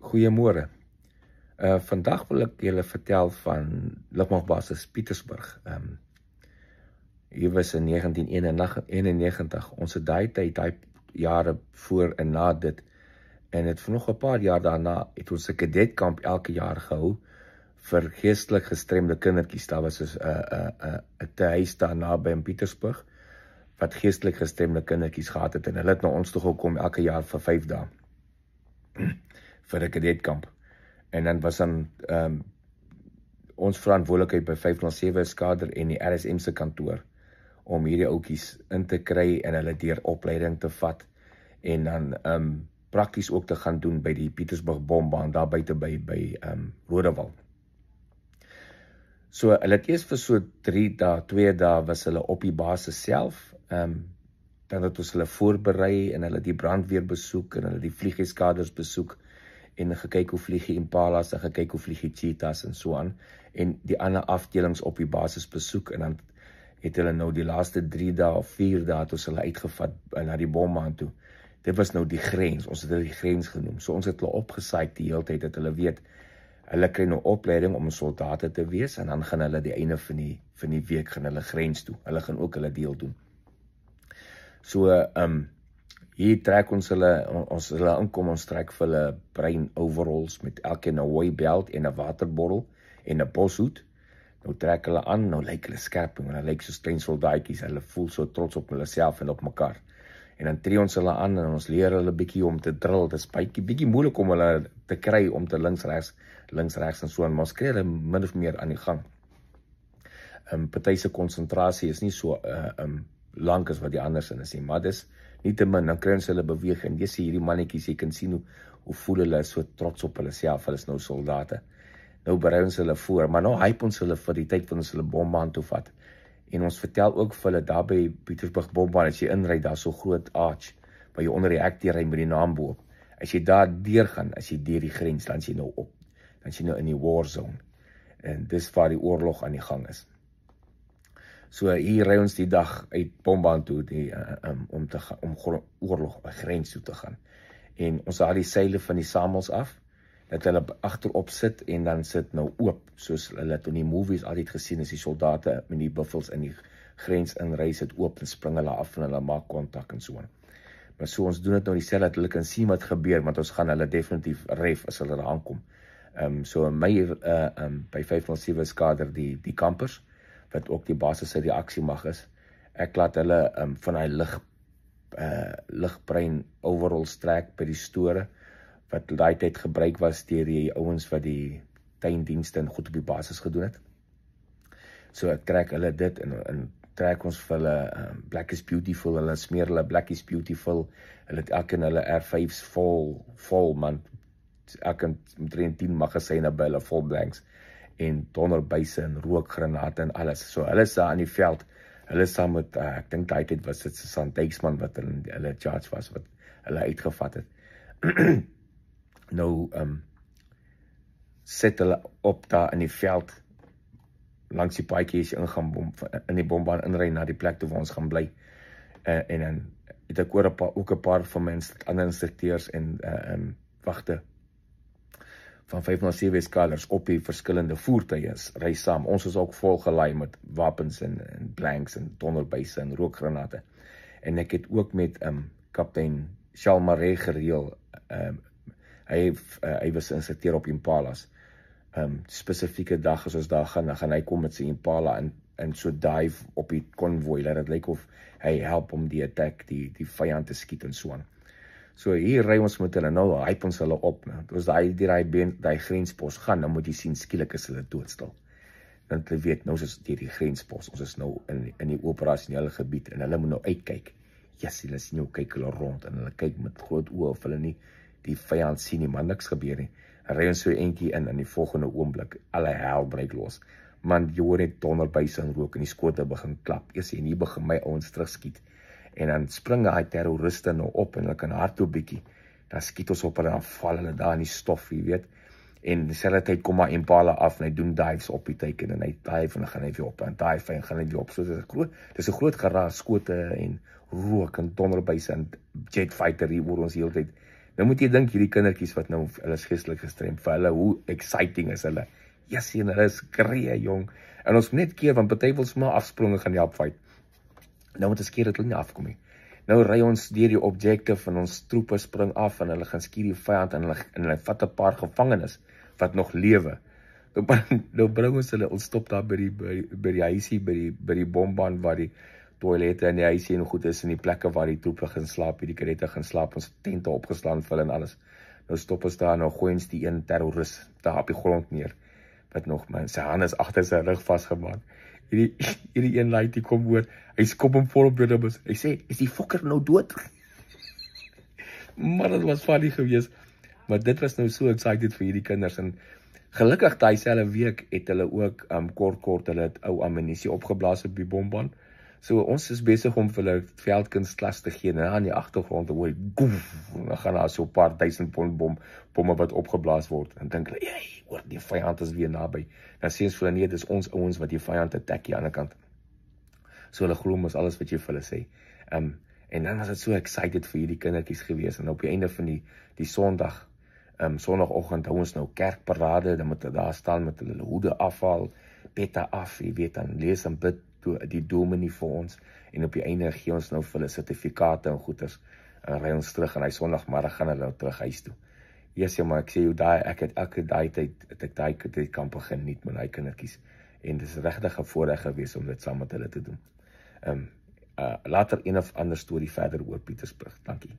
Goeiemôre. Vandag wil ek julle vertel van Lugmagbasis Pietersburg. Hier was in 1991, ons het daai jare voor en na dit, en het vir nog 'n paar jaar daarna, het ons 'n kadetkamp elke jaar gehou vir geestelik gestremde kindertjies. Daar was 'n huis daar naby in Pietersburg, wat geestelik gestremde kindertjies gehad het, en hulle het na ons toe gekom elke jaar vir 5 dae, vir 'n kadetkamp. En dan was ons verantwoordelikheid by 507 Skader en die RSM se kantoor om hierdie ouetjies in te kry en hulle deur opleiding te vat en dan prakties ook te gaan doen by die Pietersburg bombaan daar buite by Rodewal. So hulle het eers vir so 2 dae was hulle op die basis self. Dan het ons hulle voorberei en hulle die brandweer besoek en hulle die vliegeskaders besoek en gekyk hoe vlieg die impalas en gekyk hoe vlieg die cheetahs en so aan, en die ander afdelings op die basis besoek, en dan het hulle nou die laaste 3 dae of 4 dae het ons hulle uitgevat na die bombaan toe. Dit was nou die grens, ons het dit die grens genoem. So ons het hulle opgesaai die hele tyd dat hulle weet, hulle kry nou opleiding om soldate te wees, en dan gaan hulle die einde van die week gaan hulle grens toe. Hulle gaan ook hulle deel doen. So hier trek ons hulle inkom, ons trek vir hulle bruin overalls met elkeen 'n Hawaii belt en 'n waterbottel en 'n boshoed. Nou trek hulle aan, nou lyk hulle skerp, en hulle lyk soos klein soldaatjies, hulle voel so trots op hulle self en op mekaar. En dan tree ons hulle aan en ons leer hulle bietjie om te drill. Dit is bietjie moeilik om hulle te kry om te links regs en so aan, maar ons kry hulle min of meer aan die gang. Party se konsentrasie is nie so lank as wat die ander sin is nie, maar dis nietemin, dan kry ons hulle beweeg, en jy sien hierdie mannetjies, jy kan sien hoe voel hulle so trots op hulle self, hulle is nou soldate. Nou berei ons hulle voor, maar nou hype ons hulle vir die tyd van ons hulle bombaan toe vat. En ons vertel ook vir hulle, daar by Pietersburg bombaan, as jy inry, daar so groot arch, waar jy onder die hek deurry met die naam boop. As jy daar deurgaan, as jy deur die grens, dan is jy nou op. Dan is jy nou in die war zone. En dis waar die oorlog aan die gang is. So hier ry ons die dag uit bombaan toe, om oorlog by grens toe te gaan. En ons haal die seile van die samels af, dat hulle agterop sit en dan sit nou oop, soos hulle het in die movies altyd gesien, as die soldate met die buffels in die grens inry, sit oop en spring hulle af en hulle maak kontak en so aan. Maar so ons doen dit nou dieselfde, dat hulle kan sien wat gebeur, want ons gaan hulle definitief ref as hulle daar aankom. So by 507 Skader die kampers, wat ook die basis se reaksiemag is, ek laat hulle van hy ligbruin overalls trek by die store, wat daai tyd gebruik was deur die ouens wat die tuindienste en goed op die basis gedoen het. So ek trek hulle dit en trek ons vir hulle Black is Beautiful, hulle smeer hulle Black is Beautiful, hulle het elkeen hulle R5's vol man, elkeen met 10 magasyne by hulle vol blanks, en donderbuise en rookgranate en alles. So hulle is daar aan die veld, hulle saam met, ek dink daai tyd was dit Susan Dijksman wat hulle charge was, wat hulle uitgevat het. Nou, sit hulle op daar in die veld, langs die paadjie as jy in die bombaan inry na die plek toe waar ons gaan bly. En dan het ek ook 'n paar van my ander instrukteurs en wagte van 507 Skaders op die verskillende voertuie ry saam. Ons is ook vol gelaai met wapens en blanks en donderbuise en rookgranate. En ek het ook met kaptein Shalmare gereël, hy was instrukteur op Impalas. Spesifieke dag as ons daar gaan, dan gaan hy kom met sy Impala en so dive op die konvooi, laat dit lyk of hy help om die attack, die vyand te skiet en so aan. So hier ry ons met hulle, nou hype ons hulle op. As die grenspos gaan, dan moet jy sien, skielik is hulle doodstil. Dan hulle weet, nou is dit die grenspos, ons is nou in die operasionele gebied, en hulle moet nou uitkyk. Yes, hulle sien nou, kyk hulle rond, en hulle kyk met groot oë, of hulle nie die vyand sien nie, maar niks gebeur nie. Ry ons so eentjie in die volgende oomblik, alle hel breek los. Man, jy hoor net donderbuise en rook, en die skote begin klap. Eers en hier begin my ouens terugskiet. En dan spring hy terroriste nou op, en hulle kan hardloop bietjie. Dan skiet ons op hulle, dan val hulle daar in die stof, jy weet. En dieselfde tyd kom maar Impala af, en hy doen dives op die teiken, en hy dive, en dan gaan hy weer op, en dive, en gaan hy weer op. So dis 'n groot geraas, skote, en rook, en donderbuise, en jetfighter, hier word ons die hele tyd Nou moet jy dink hierdie kindertjies wat nou hulle is geestelik gestremd, vir hulle hoe exciting is hulle. Ja, sien, hulle is skree jong. En ons moet net keer want party wil sommer afspronge gaan help fight. Nou moet ons keer dat hulle nie afkom nie. Nou ry ons deur die objective en ons troepe spring af en hulle gaan skiet die vyand en hulle vat 'n paar gevangenes wat nog lewe. Nou bring ons hulle, ons stop daar by die huisie, by die bombaan waar die toilette en die huisie en goed is en die plekke waar die troepe gaan slaap, die kadette gaan slaap, ons tente opgeslaan vir hulle en alles. Nou stop ons daar en nou gooi ons die een terroris daar op die grond neer, wat nog, man, sy hand is agter sy rug vasgemaak. Hierdie een laitie kom oor, hy skop hom vol op Bidabus, hy sê, is die fokker nou dood? Maar dit was funny geweest, maar dit was nou so excited vir hierdie kinders, en gelukkig daai selfe week het hulle ook kort hulle het ou ammunisie opgeblaas op die bombaan. So ons is besig om vir hulle veldkunstklas te gee, en aan die agtergrond hoor dan gaan daar so 'n paar 1000 pond bomme wat opgeblaas word, en dink hulle, "Hey, hoor, die vyand is weer naby." Dan sê ons vir hulle, nee, dis ons ouens wat die vyand attack die ander kant. So hulle glo mos alles wat jy vir hulle sê. En dan was dit so excited vir hierdie kindertjies gewees, en op die einde van die Sondag, Sondagoggend hou ons nou kerkparade, dan moet hulle daar staan met hulle hoede afhaal, pette af, jy weet, dan lees en bid die dominee vir ons, en op die einde gee ons nou vir hulle sertifikate en goeders, en ry ons terug, en hy Sondagmiddag gaan hulle nou terug huis toe. Ja, maar ek sê jou, ek het elke daai tyd kamp geniet met daai kindertjies, en dit is regtig 'n voorreg gewees om dit saam met hulle te doen. Later een of ander storie verder oor Pietersburg. Dankie.